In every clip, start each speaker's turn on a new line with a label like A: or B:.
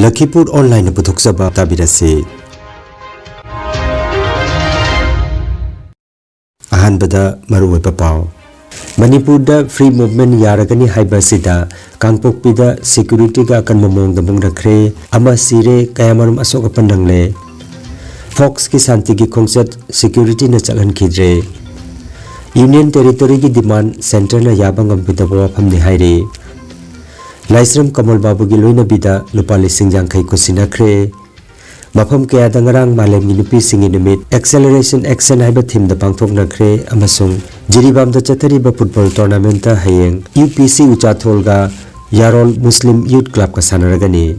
A: Lakhipuronline puthokjaba tabirase ahanbada maruoiba pau Manipur da free movement yaragani haibasida kangpokpida security ga kan momong da mungrakre ama sire kayamarum asoka pandangle Fox ki santi ki khongchat security na chalan khidre Union territory ki demand center na yabangam bidaba phamni haire Laisram Kamal Babu ki loina bida lupa lising jangkai kusinakre Mafam kaya dangarang malem gi nupi singi numit acceleration action haiba thim da pangthok nakre amasung jiribam da chatari ba football tournament ta hayeng UPC Uchathol ga Yarol Muslim Youth Club ka sanaragani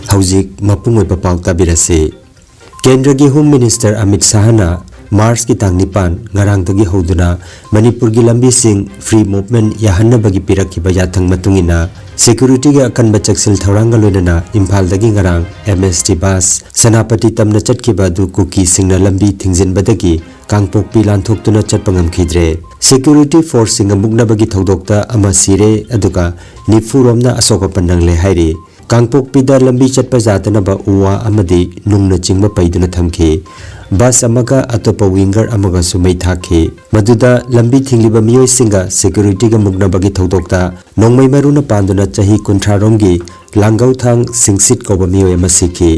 A: Haujik mapungoi pa pau tabirase Kendra gi Home Minister Amit Shahna Mars ki tang nipan ngarang tagi hoduna Manipur gi lambi sing free movement yahanna bagi pirak ki bayathang matungina security ga akan bachaksil thoranga loinana imphal dagi ngarang MST bus Senapati tamna chatki badu kuki singna lambi thingjin badagi kangpok pi lanthok tuna chatpangam khidre security force singa mugna bagi thodokta ama sire aduga nifuromna asoka pandangle hairi kangpok pida lambi chatpa jatana ba uwa amadi nungna chingba paiduna thamki bus amaga atopa winger amaga sumai thakhi maduda lambi thingliba miyoi singa security ga mugna bagi thodokta nongmai maruna panduna chahi kunthra romgi langau thang singsit koba miyoi amasiki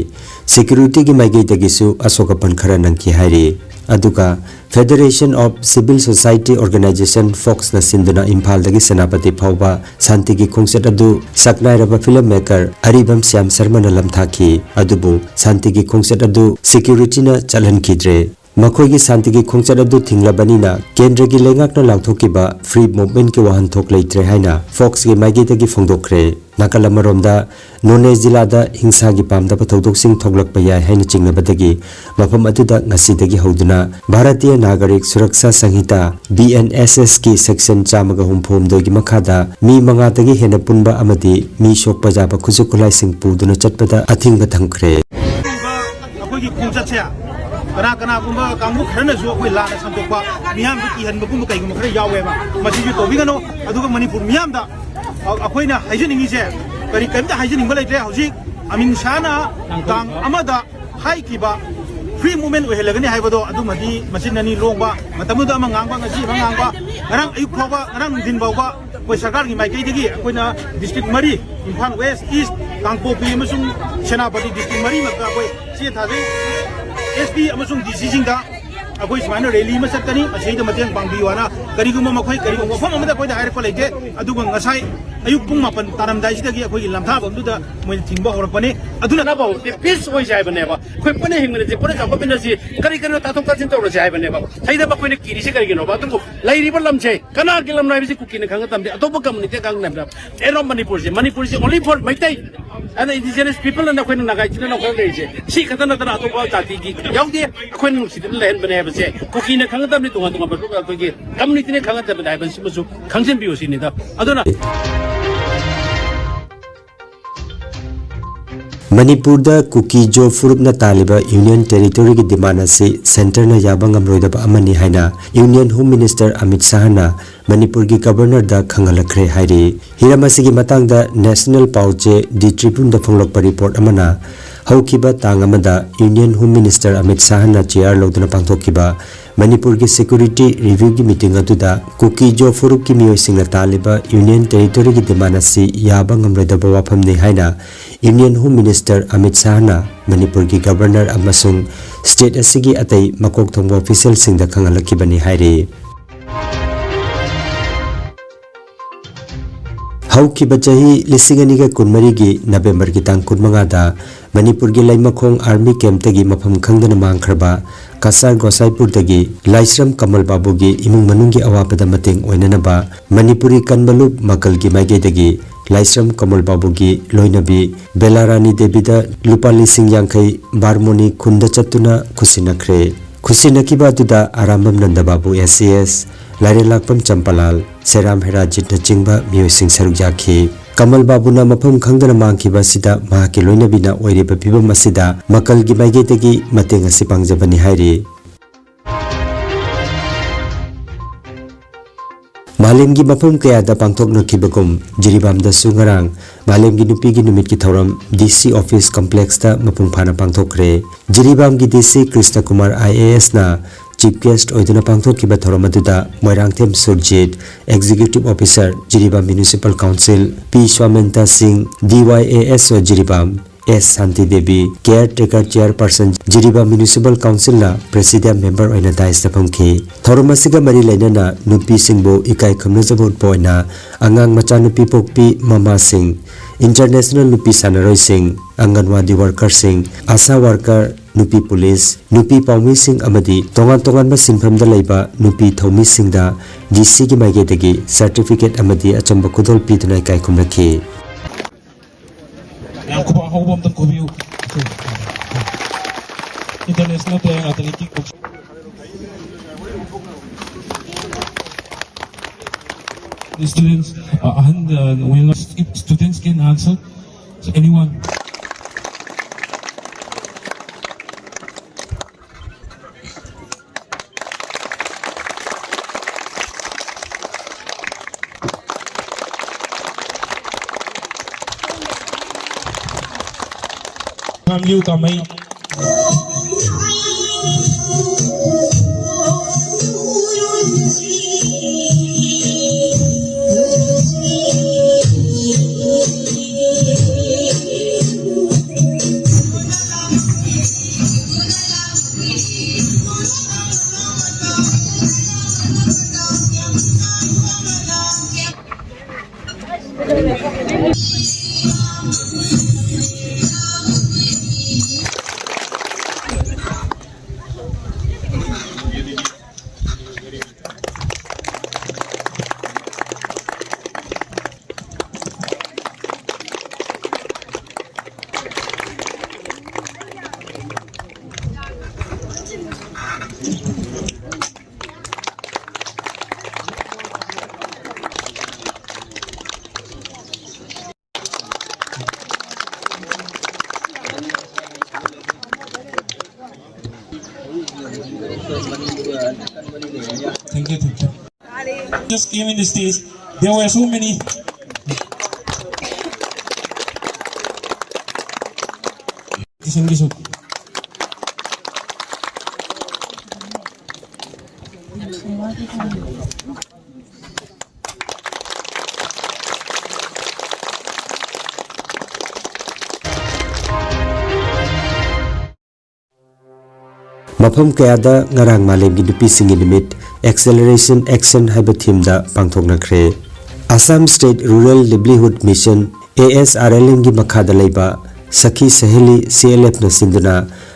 A: security gi maigei dagisu asoka pankhara nangki hairi aduga Federation of Civil Society Organization Fox na sinduna Imphal dagi Senapati phawba santi gi khongset adu saknairaba filmmaker Aribam Syam Sharma na lamthaki adubu santi gi khongset adu security na chalan khidre makhoi gi santi gi khongset adu thinglabani na kendra gi lengak na langthokiba free movement ki wahan thok leitre haina Fox gi magi dagi phongdokre nakalamaromda None zila da hingsa gi pamda pathodok sing thoglak paya haina chingnabadagi mafam aduda ngasi dagi hoduna Bharatiya Nagarik Suraksha Sanghita BNSS ki section chamaga humphom dogi makhada mi manga dagi hena punba amadi mi shok pajaba khujukulai sing puduna chatpada athingba thangkre
B: akhoi khongchatcha kana kana gumba kangbu kharna ju akhoi lana samtokpa miyam ki hanba gumba kai gumba khare yawe ba masi ju tobigano aduga Manipur miyam da akhoina haijeningi je kari kamta haijening balai tre hojik amin shana tang amada hai kiba free movement ohelagani haibado adumadi machinani longba matamuda amangangba ngasi mangangba ngarang ayuk phawba ngarang din bawba koi sarkar gi maikei digi akoina district mari Imphal West East Kangpopi amasung Senapati district mari makka koi che thajai SP amasung DC singda akoi smaina rally ma chatkani aseida mateng pangbiwana kariguma makhoi kariguma mafam amada koi da hair pa leike aduga ngasai ayuk pung mapan taramdai sidagi akoi lamtha bomduda moi thingba horakpani aduna na baw peace oi jai bane ba koi pone hingmane je pone jaba bina si kari kari tathok ka chinta ro jai bane ba thaida ba koi ne kiri se kari gino ba tungu lairi ba lamche kana ki lam nai bi kuki ne khanga tamde atoba community kang nam ero Manipur is only for maitai and indigenous people and koi na gai china na koi le je si khata na tara atoba jati gi yaudi koi nu sidin len bane ba se kuki ne khanga tamde tunga tunga ba ko gi community ne khanga tamde ba si musu khangsen bi osi ni da aduna
A: Manipur da kuki jo furupna taliba Union Territory ki demand ase center na yabangam roidaba amani haina Union Home Minister Amit Shahna Manipur ki Governor da khangalakre hairi hiramasi ki matang da National Pauche di Tribune da phonglokpa report amana haukiba tang amada Union Home Minister Amit Shahna chair loduna pangthokiba Manipur ki security review ki meeting atuda kuki jo furup ki miyoi singna taliba Union Territory ki demand ase yabangam roidaba wafam ne haina Union Home Minister Amit Shahna Manipur ki Governor amasung state asigi atai makok thongba official singda khangalakibani hairi Haukiba chahi lisingani ga kunmari gi November ki tang kunmanga da Manipur gi laimakhong army camp tagi mafam khangdana mangkharba Kasar Gosaipur tagi Laisram Kamal Babu gi imung manungi awapada mateng oinanaba Manipuri kanbalup makal gi maigei tagi Laisram Kamal Babu gi loinabi Belarani Devi da lupali singyangkai barmoni khunda chatuna khusinakre khusinaki ba duda arambam nanda babu SCS Lare Lakpam Champalal Seram Herajit na chingba miyoi sing saruk yakhi Kamal Babu na mafam khangdana mangkiba sida mahaki loinabina oiriba phibam asida makal gi maigei tagi mateng asi pangjabani hairi Malemgi mafam kayada pangthoknakibagum Jiribamdasu ngarang Malemgi nupigi numit ki thoram DC office complex ta mapung phana pangthokre. Jiribamgi DC Krishna Kumar IAS na Chief guest oiduna pangthokiba thoram aduda Moirangthem Surjit Executive Officer Jiribam Municipal Council P Swamenta Singh DYAS o Jiribam S Santi Devi Caretaker Chairperson Jiribam Municipal Council na President Member oina dais tapamki thoram asiga mari lainana nupi singbo ikai khamnajabot poina angang macha nupi pokpi mama singh International nupi sanaroi singh Anganwadi worker singh Asa worker nupi police nupi paumi singh amadi tongan ba sinfamda leiba nupi thomi singh da DC gi maigedagi certificate amadi achamba kudol piduna kai kumrakhi
C: yang ko ba hobom tan ko biu international player athletic the students and when students can answer so anyone Ham liu kamay Thank you. Just came in the stage. There were so many.
A: Mafam kayada ngarang malemgi nupi singi limit acceleration action haiba theme da pangthoknakre. Assam State Rural Livelihood Mission ASRL gi makhada leiba Sakhi Saheli CLF na sinduna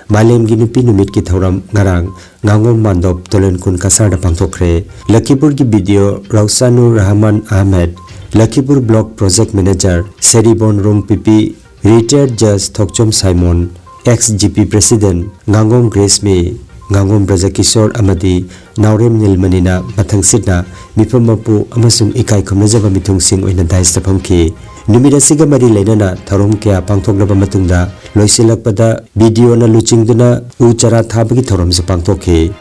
A: malemgi nupi numit ki thoram ngarang ngangom mandop tolen kun kasar da pangthokre. Lakhipur gi video Rausanur Rahman Ahmed Lakhipur Block Project Manager Seribon Rom PP Retired Judge Thokchom Simon ex-GP President Ngangom Grace May Ngangom Brajakishore amadi Naurem Nilmanina mathangsidna mipamapu amasung ikai khomnajaba mithungsing oina dais tapamki numida siga mari leinana thorom kya pangthoklaba matungda loisilakpada video na luchingduna uchara thabagi thorom se pangthokhi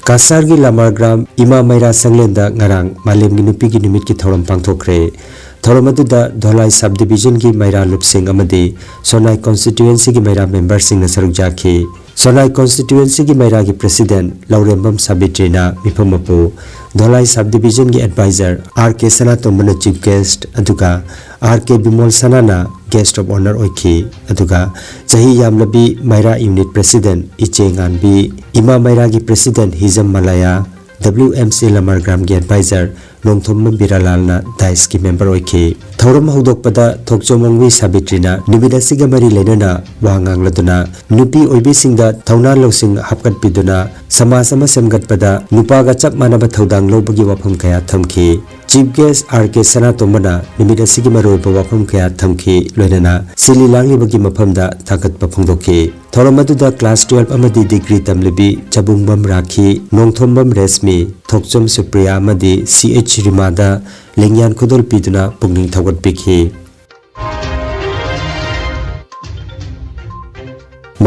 A: Kasargi Lamargram Ima Maira Sanglenda ngarang malemgi nupigi numit ki thorom pangthokre Thoromaduda Dholai Subdivision ki Maira Lupsing amadi Sonai Constituency ki Maira member sing na sarukjaki Sonai Constituency ki Maira ki President Laurembam Sabitrina mipamapu Dholai Subdivision ki Advisor RK Sanatomana Chief Guest aduga RK Bimol Sanana Guest of Honor oiki aduga Chahi Yamlabi Maira Unit President Iche Nganbi Ima Maira ki President Hizam Malaya WMC Lamargram ki Advisor Nongthom Biralal na Dais ki member oiki Thoram Hudokpada Thokchomongwi Sabitrina Nubida Sigamari Lenana Wangang Latuna Nupi Oibi Singda Thauna Losing Hapkat Piduna Samasama Semgatpada Nupaga Chap Manaba Thaudang Lobagi Wapam Kaya Thamki Chief Guest RK Sanatomana Nubida Sigimaroi Wapam Kaya Thamki Loinana Sili Langli Bagi Mapamda Thakat Papungdoki Thoramaduda Class 12 Amadi Degree Tamlibi Chabungbam Rakhi Nongthombam Resmi Thokchom Supriya Amadi CH Rimada Lengyan Kudol Piduna Pungning Thagat Pikhi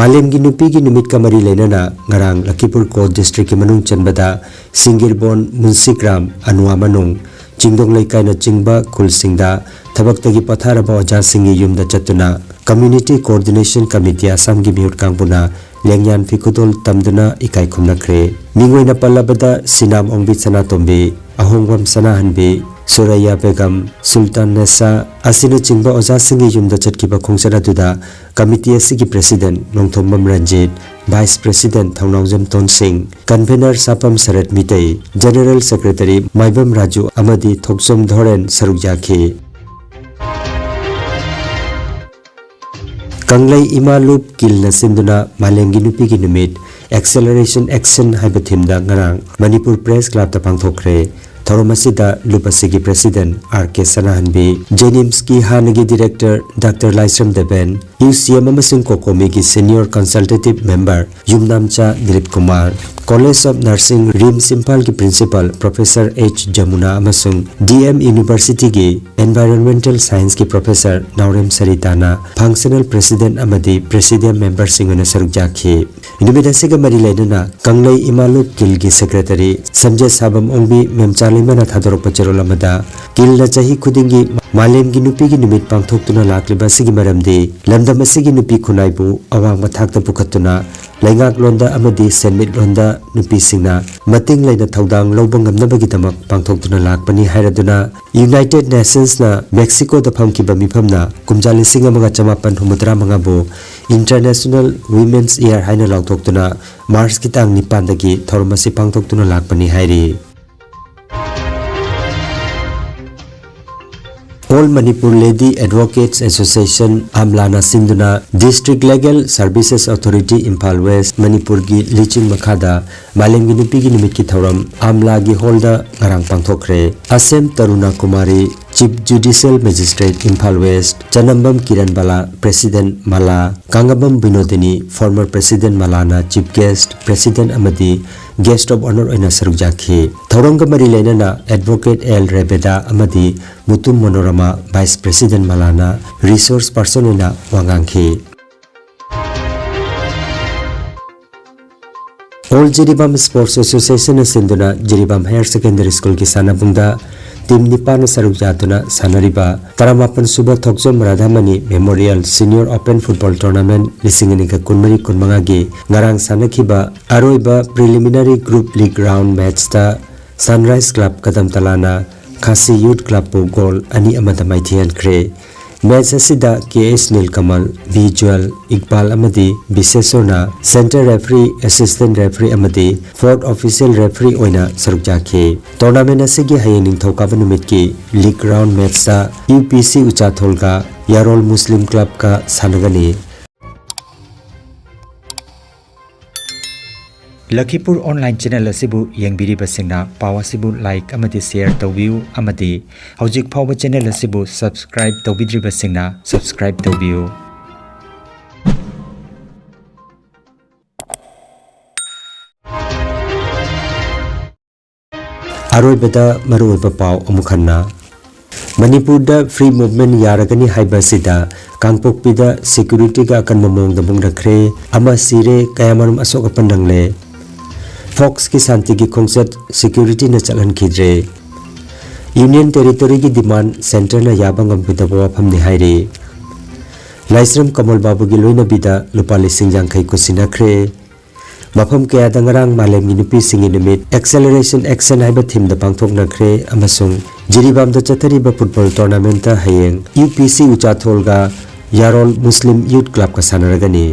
A: Malemgi nupi gi numit ka mari lenana ngarang Lakhipur Court District ki manung chanbada Singirbon Munsikram Anua manung Chingdong Laikai na chingba khulsingda thabaktagi patharaba oja singi yumda chatuna Community Coordination Committee Assam gi miut kangpuna Lengyan Fikudol tamduna ikai khumnakre Mingoi na palabada Sinam Ongbit Sana Tombe Ahongwam Sana Hanbe Suraya Begum Sultan Nessa asina chingba oja singi yumda chatkiba khongsara duda Committee asigi President Nongthombam Ranjit Vice President Thaunawjam Ton Singh Convener Sapam Sarat Mitei General Secretary Maibam Raju Amadi Thoksom Thoren Sarukjaki Kanglai Imalup Kilna Sinduna Malemgi nupi gi numit Acceleration Action haiba thimda ngarang Manipur Press Club ta pangthokre Thoromasida Lupasigi President R.K. Sanahanbi Jenims ki Hanagi Director Dr. Laisram Deben UCM amasung Kokomi ki Senior Consultative Member Yumnamcha Dilip Kumar College of Nursing Rim Simpal ki Principal Professor H. Jamuna amasung DM University ki Environmental Science ki Professor Naurem Saritana Functional President amadi Presidium Member singona sarukjaki Inumidasiga Marilainana Kanglai Imalup Kil ki Secretary Sanjay Sabam Ongbi Memchalimana Thadorok Pacherolamada Kil na chahi khudingi Malem gi nupi gi numit pangthoktuna lakliba sigi maramdi lamdam asigi nupi khunaibu awang mathakta pukhatuna laingak londa amadi senmit londa nupi singna mating laina thaudang lobang ngamnabagi tamak pangthoktuna lakpani hairaduna United Nations na Mexico da phamkiba mifamna kumjali singamaga chamapan humudra mangabu International Women's Year haina lauthoktuna Mars kitang nipandagi thormasi pangthoktuna lakpani hairi All Manipur Lady Advocates Association Amlana Sinduna District Legal Services Authority Imphal West Manipur gi Liching Makhada Malemgi nupi gi numit ki thoram Amla gi holda ngarang pangthokre Asem Taruna Kumari Chief Judicial Magistrate Imphal West Chanambam Kiran Bala President Mala Kangabam Binodini Former President Malana Chief Guest President Amadi Guest of Honor oina sarukjaki Thorongga mari lenana Advocate L Rebeda amadi Mutum Monorama Vice President Malana Resource Person oina wangangki All Jiribam Sports Association Sinduna Jiribam Higher Secondary School ki sanabungda Team Nipan sarukjatuna sanariba Taramapan Suba Thokjom Radhamani Memorial Senior Open Football Tournament Lisinganika Kunmari Kunmangagi Ngarang Sanakiba Aroiba Preliminary Group League Round Match ta Sunrise Club Kadam Talana Khasi Youth Club po goal ani amada maithian kre Match asida KS Nilkamal Visual Iqbal amadi Bisesona Center Referee Assistant Referee amadi Fourth Official Referee oina sarukjaki Tournament asigi hayening thokaba numit ki League Round Match sa UPC Uchatholga Yarol Muslim Club ka sanagani Lakhipur online channel asibu yengbiriba singna pawa sibu like amadi share tawbiu amadi hojik phawa channel asibu subscribe tawbidriba singna subscribe tawbiu Aroibada maruiba paw amukhanna Manipur da free movement yaragani haibasida Kangpokpida security ga akan mamong damong rakre ama sire kayamarum asok pandangle Fox की शांति की खोंगसत security न चलन खिद्रे union territory की demand centre न याबंगम पितबवा फमनि हाइरे लाइस्रम कमल बाबू की लोइना बिदा लुपा लिसिंग जांखै कुसिनाख्रे मफम कया दंगरांग मालेम की नुपी सिंगी निमित एक्सेलरेशन एक्शन हाइबा थीम द पांगथोकनाख्रे अमसुंग जिरिबाम द चथरिबा फुटबॉल टूर्नामेंट ता हयेंग यूपीसी उचाथोलगा यारोल मुस्लिम यूथ क्लब का सानरगनी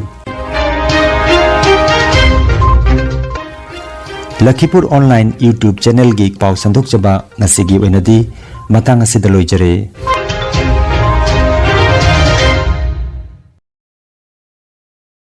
A: Lakhipur online YouTube channel gi paw sandok chaba ngasigi oinadi matang asida loijare